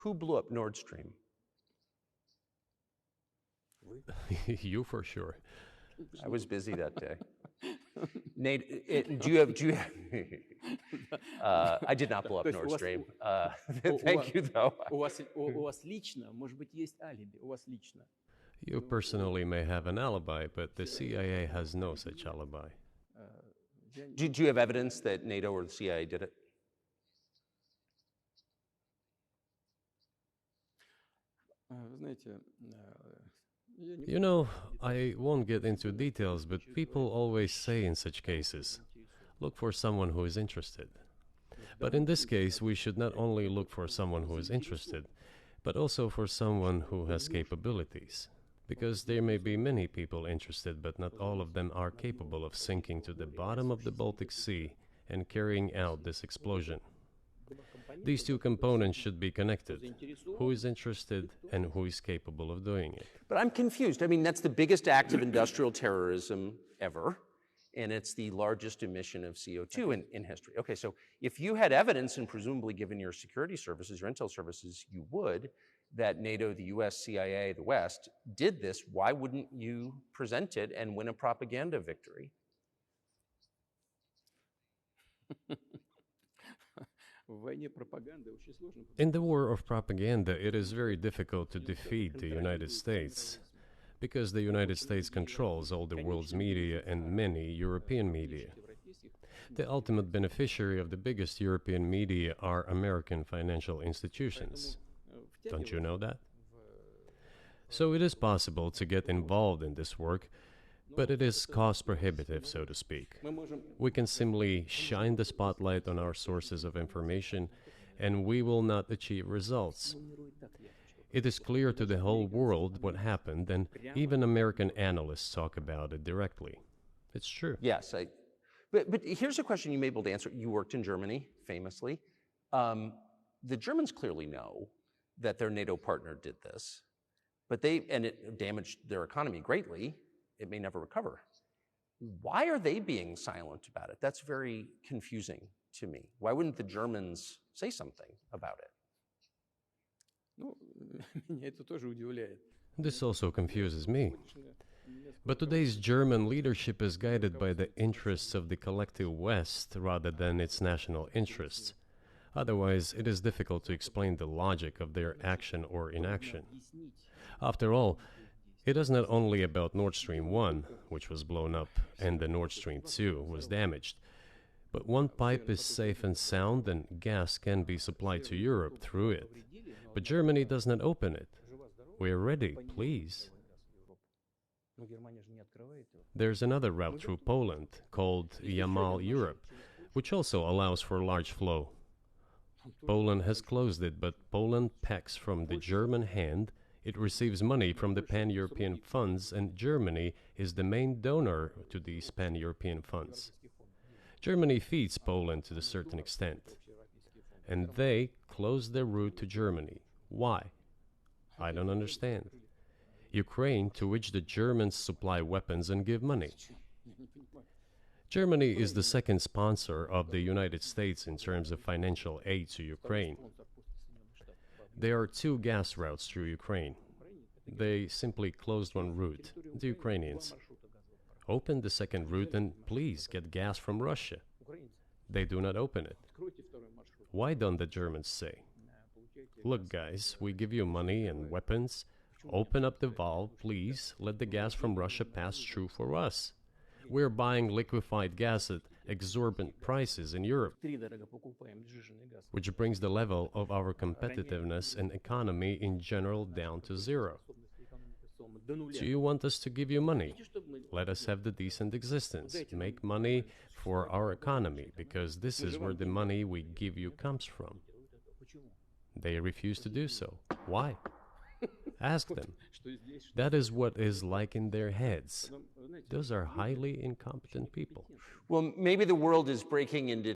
Who blew up Nordstream? You for sure. I was busy that day. Nate, do you have I did not blow up Nordstream. Thank you, though. У вас лично, может быть, есть алиби, у вас лично. You personally may have an alibi, but the CIA has no such alibi. Do you have evidence that NATO or the CIA did it? Знаете, You know, I won't get into details, but people always say in such cases, look for someone who is interested. But in this case, we should not only look for someone who is interested, but also for someone who has capabilities. Because there may be many people interested, but not all of them are capable of sinking to the bottom of the Baltic Sea and carrying out this explosion. These two components should be connected. Who is interested and who is capable of doing it? But I'm confused. I mean, that's the biggest act of industrial terrorism ever, and it's the largest emission of CO2 in history. Okay, so if you had evidence, and presumably given your security services, your intel services, you would, that NATO, the US, CIA, the West, did this, why wouldn't you present it and win a propaganda victory? In the war of propaganda, it is very difficult to defeat the United States, because the United States controls all the world's media and many European media. The ultimate beneficiary of the biggest European media are American financial institutions. Don't you know that? So it is possible to get involved in this work, but it is cost prohibitive, so to speak. We can simply shine the spotlight on our sources of information, and we will not achieve results. It is clear to the whole world what happened, and even American analysts talk about it directly. It's true. Yes, but here's a question you may be able to answer. You worked in Germany, famously. The Germans clearly know that their NATO partner did this, and it damaged their economy greatly. It may never recover. Why are they being silent about it? That's very confusing to me. Why wouldn't the Germans say something about it? This also confuses me. But today's German leadership is guided by the interests of the collective West rather than its national interests. Otherwise, it is difficult to explain the logic of their action or inaction. After all, it is not only about Nord Stream 1, which was blown up, and the Nord Stream 2 was damaged, but one pipe is safe and sound and gas can be supplied to Europe through it. But Germany does not open it. We are ready, please. There's another route through Poland, called Yamal Europe, which also allows for large flow. Poland has closed it, but Poland packs from the German hand. It receives money from the pan-European funds, and Germany is the main donor to these pan-European funds. Germany feeds Poland to a certain extent, and they close their route to Germany. Why? I don't understand. Ukraine, to which the Germans supply weapons and give money. Germany is the second sponsor of the United States in terms of financial aid to Ukraine. There are two gas routes through Ukraine. They simply closed one route, the Ukrainians. Open the second route and please get gas from Russia. They do not open it. Why don't the Germans say, look guys, we give you money and weapons, open up the valve, please, let the gas from Russia pass through for us. We're buying liquefied gas at exorbitant prices in Europe, which brings the level of our competitiveness and economy in general down to zero. Do you want us to give you money? Let us have the decent existence. Make money for our economy, because this is where the money we give you comes from. They refuse to do so. Why? Ask them. That is what is like in their heads. Those are highly incompetent people. Well, maybe the world is breaking into